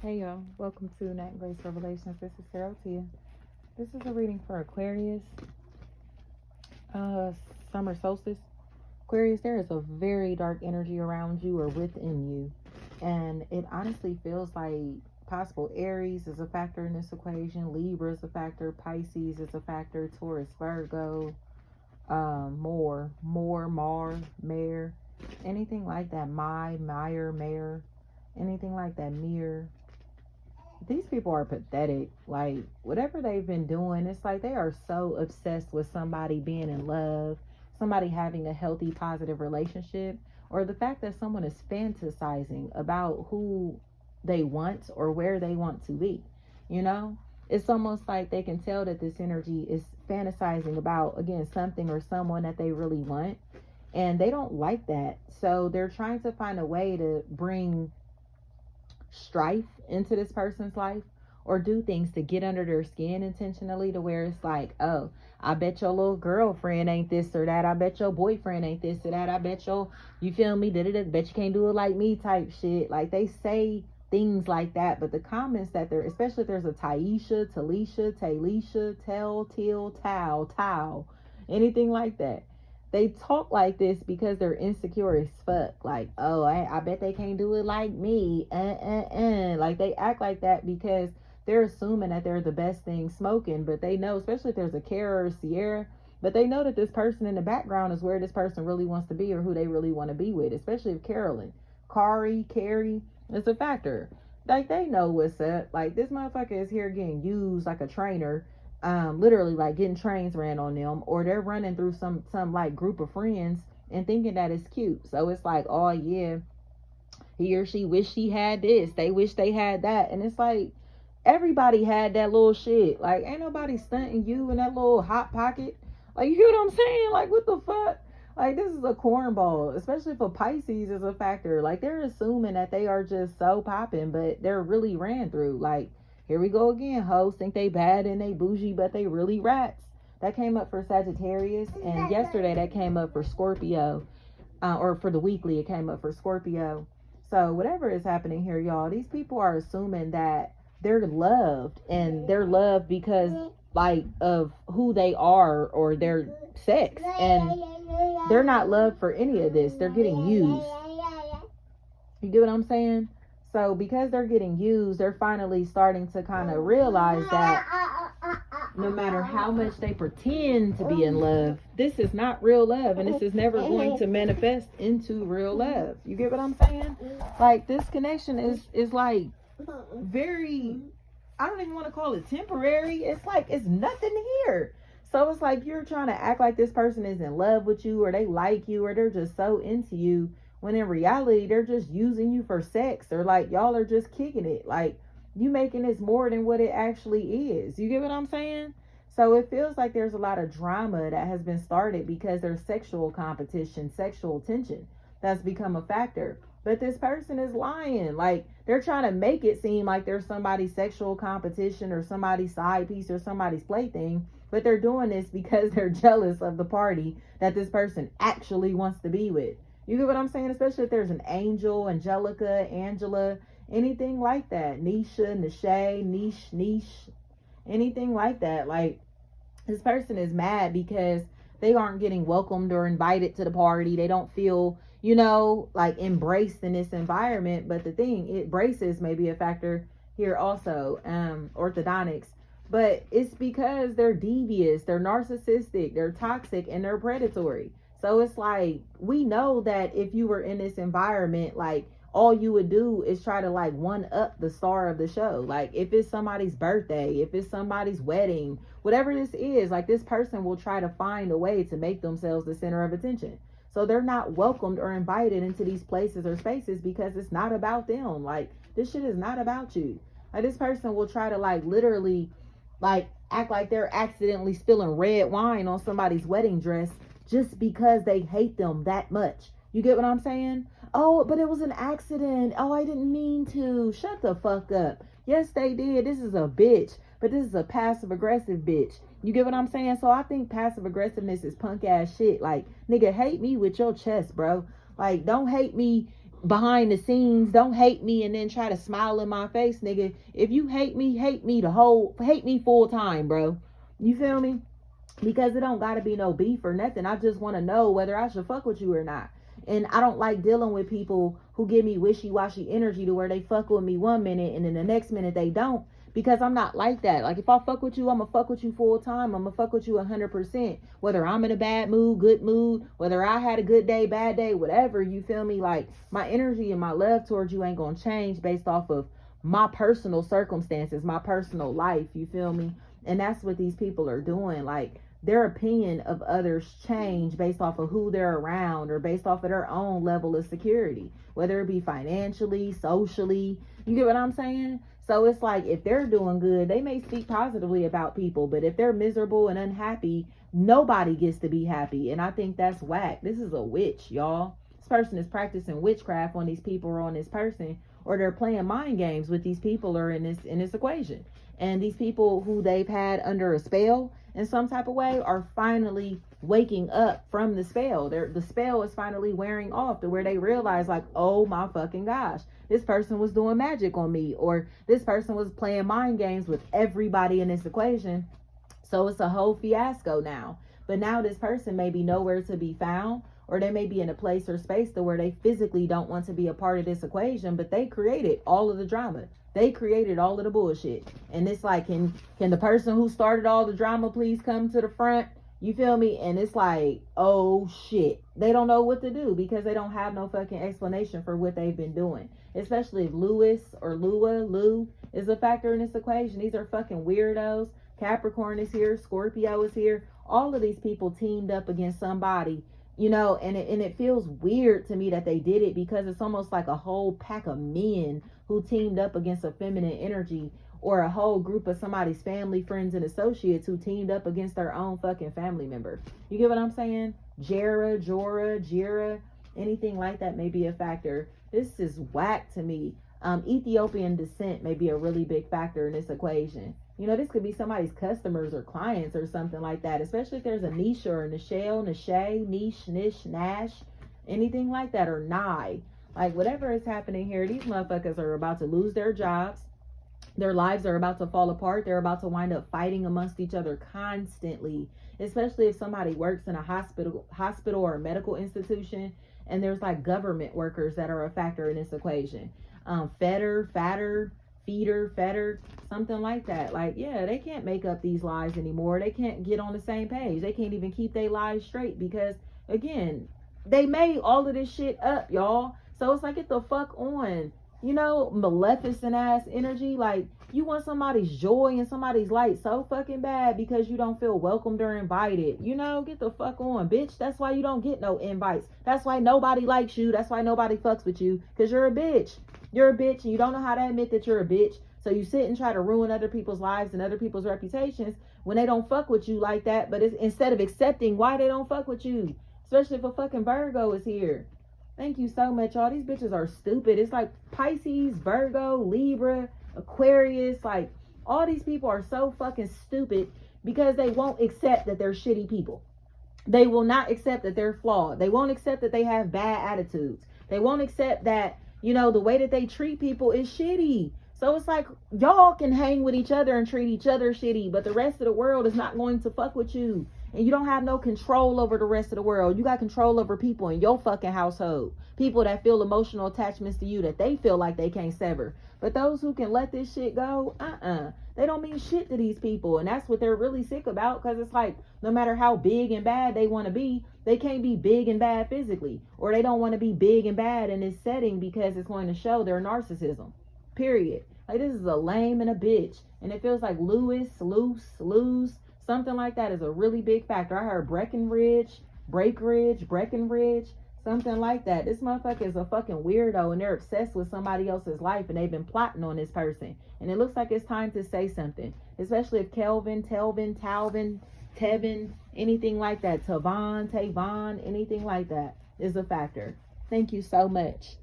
Hey y'all, welcome to Nat and Grace Revelations. This is Sarah Tia. This is a reading for Aquarius, uh, summer solstice. Aquarius, there is a very dark energy around you or within you, and it honestly feels like possible Aries is a factor in this equation, Libra is a factor, Pisces is a factor, Taurus, Virgo, Mars, Mare, anything like that, Mare, anything like that, Mirror. These people are pathetic. Like, whatever they've been doing, it's like they are so obsessed with somebody being in love, somebody having a healthy, positive relationship, or the fact that someone is fantasizing about who they want or where they want to be. You know, it's almost like they can tell that this energy is fantasizing about, again, something or someone that they really want, and they don't like that. So they're trying to find a way to bring strife into this person's life or do things to get under their skin intentionally, to where it's like, oh, I bet your little girlfriend ain't this or that. I bet your boyfriend ain't this or that. I bet your, you feel me? Bet you can't do it like me type shit. Like, they say things like that, but the comments that they're, especially if there's a Taisha, Talisha, Taylisha, Tao, anything like that, they talk like this because they're insecure as fuck. Like, oh, I bet they can't do it like me. Like, they act like that because they're assuming that they're the best thing smoking. But they know, especially if there's a Kara or Sierra, but they know that this person in the background is where this person really wants to be or who they really want to be with. Especially if Carrie, is a factor. Like, they know what's up. Like, this motherfucker is here getting used like a trainer, literally like getting trains ran on them, or they're running through some like group of friends and thinking that it's cute. So it's like, oh yeah, he or she wish she had this, they wish they had that, and it's like everybody had that little shit. Like, ain't nobody stunting you in that little hot pocket. Like, you know what I'm saying? Like, what the fuck? Like, this is a cornball, especially if a Pisces is a factor. Like, they're assuming that they are just so popping, but they're really ran through. Like, here we go again. Hoes think they bad and they bougie, but they really rats. That came up for Sagittarius, and yesterday that came up for Scorpio, or for the weekly, it came up for Scorpio. So whatever is happening here, y'all, these people are assuming that they're loved, and they're loved because like of who they are or their sex, and they're not loved for any of this. They're getting used. You get what I'm saying? So because they're getting used, they're finally starting to kind of realize that no matter how much they pretend to be in love, this is not real love, and this is never going to manifest into real love. You get what I'm saying? Like, this connection is like very, I don't even want to call it temporary. It's like it's nothing here. So it's like you're trying to act like this person is in love with you, or they like you, or they're just so into you, when in reality they're just using you for sex, or like y'all are just kicking it. Like, you making this more than what it actually is. You get what I'm saying? So it feels like there's a lot of drama that has been started because there's sexual competition, sexual tension that's become a factor. But this person is lying. Like, they're trying to make it seem like there's somebody's sexual competition or somebody's side piece or somebody's plaything. But they're doing this because they're jealous of the party that this person actually wants to be with. You get what I'm saying? Especially if there's an Angel, Angelica, Angela, anything like that. Nisha, Nishay, Niche, anything like that. Like, this person is mad because they aren't getting welcomed or invited to the party. They don't feel, like embraced in this environment. But the thing, it braces may be a factor here also, orthodontics. But it's because they're devious, they're narcissistic, they're toxic, and they're predatory. So it's like, we know that if you were in this environment, like, all you would do is try to like one up the star of the show. Like, if it's somebody's birthday, if it's somebody's wedding, whatever this is, like, this person will try to find a way to make themselves the center of attention. So they're not welcomed or invited into these places or spaces because it's not about them. Like, this shit is not about you. Like, this person will try to like literally like act like they're accidentally spilling red wine on somebody's wedding dress just because they hate them that much. You get what I'm saying? Oh, but it was an accident. Oh, I didn't mean to. Shut the fuck up. Yes, they did. This is a bitch, but this is a passive aggressive bitch. You get what I'm saying? So I think passive aggressiveness is punk ass shit. Like, nigga, hate me with your chest, bro. Like, don't hate me behind the scenes. Don't hate me and then try to smile in my face, nigga. If you hate me hate me full time, bro. You feel me? Because it don't gotta be no beef or nothing. I just want to know whether I should fuck with you or not. And I don't like dealing with people who give me wishy-washy energy to where they fuck with me one minute and then the next minute they don't. Because I'm not like that. Like, if I fuck with you, I'm gonna fuck with you full time. I'm gonna fuck with you 100%. Whether I'm in a bad mood, good mood, whether I had a good day, bad day, whatever, you feel me? Like, my energy and my love towards you ain't gonna change based off of my personal circumstances, my personal life, you feel me? And that's what these people are doing. Like, their opinion of others change based off of who they're around or based off of their own level of security, whether it be financially, socially. You get what I'm saying? So it's like, if they're doing good, they may speak positively about people, but if they're miserable and unhappy, nobody gets to be happy. And I think that's whack. This is a witch, y'all. This person is practicing witchcraft on these people or on this person, or they're playing mind games with these people or in this equation. And these people who they've had under a spell in some type of way are finally waking up from the spell. The spell is finally wearing off to where they realize, like, oh my fucking gosh, this person was doing magic on me, or this person was playing mind games with everybody in this equation. So it's a whole fiasco now. But now this person may be nowhere to be found, or they may be in a place or space to where they physically don't want to be a part of this equation, but they created all of the drama. They created all of the bullshit. And it's like, can the person who started all the drama please come to the front? You feel me? And it's like, oh shit. They don't know what to do because they don't have no fucking explanation for what they've been doing. Especially if Lou is a factor in this equation. These are fucking weirdos. Capricorn is here. Scorpio is here. All of these people teamed up against somebody, you know, and it feels weird to me that they did it, because it's almost like a whole pack of men who teamed up against a feminine energy, or a whole group of somebody's family, friends, and associates who teamed up against their own fucking family member. You get what I'm saying? Jira, anything like that may be a factor. This is whack to me. Ethiopian descent may be a really big factor in this equation. You know, this could be somebody's customers or clients or something like that, especially if there's a niche or a niche, nash, anything like that, or nye. Like, whatever is happening here, these motherfuckers are about to lose their jobs. Their lives are about to fall apart. They're about to wind up fighting amongst each other constantly, especially if somebody works in a hospital or a medical institution, and there's like government workers that are a factor in this equation. Fetter, something like that. Like, yeah, they can't make up these lies anymore. They can't get on the same page. They can't even keep their lies straight because, again, they made all of this shit up, y'all. So it's like, get the fuck on. You know, maleficent ass energy. Like, you want somebody's joy and somebody's light so fucking bad because you don't feel welcomed or invited. You know, get the fuck on, bitch. That's why you don't get no invites. That's why nobody likes you. That's why nobody fucks with you, because you're a bitch. You're a bitch and you don't know how to admit that you're a bitch. So you sit and try to ruin other people's lives and other people's reputations when they don't fuck with you like that. But it's instead of accepting why they don't fuck with you, especially if a fucking Virgo is here. Thank you so much, y'all. These bitches are stupid. It's like Pisces, Virgo, Libra, Aquarius. Like, all these people are so fucking stupid because they won't accept that they're shitty people. They will not accept that they're flawed. They won't accept that they have bad attitudes. They won't accept that, you know, the way that they treat people is shitty. So it's like, y'all can hang with each other and treat each other shitty, but the rest of the world is not going to fuck with you. And you don't have no control over the rest of the world. You got control over people in your fucking household. People that feel emotional attachments to you that they feel like they can't sever. But those who can let this shit go, they don't mean shit to these people. And that's what they're really sick about, because it's like, no matter how big and bad they want to be, they can't be big and bad physically. Or they don't want to be big and bad in this setting because it's going to show their narcissism. Period. Like, this is a lame and a bitch. And it feels like lose, something like that is a really big factor. I heard Breckenridge, something like that. This motherfucker is a fucking weirdo, and they're obsessed with somebody else's life, and they've been plotting on this person. And it looks like it's time to say something, especially if Kelvin, Tevin, anything like that, Tavon, anything like that is a factor. Thank you so much.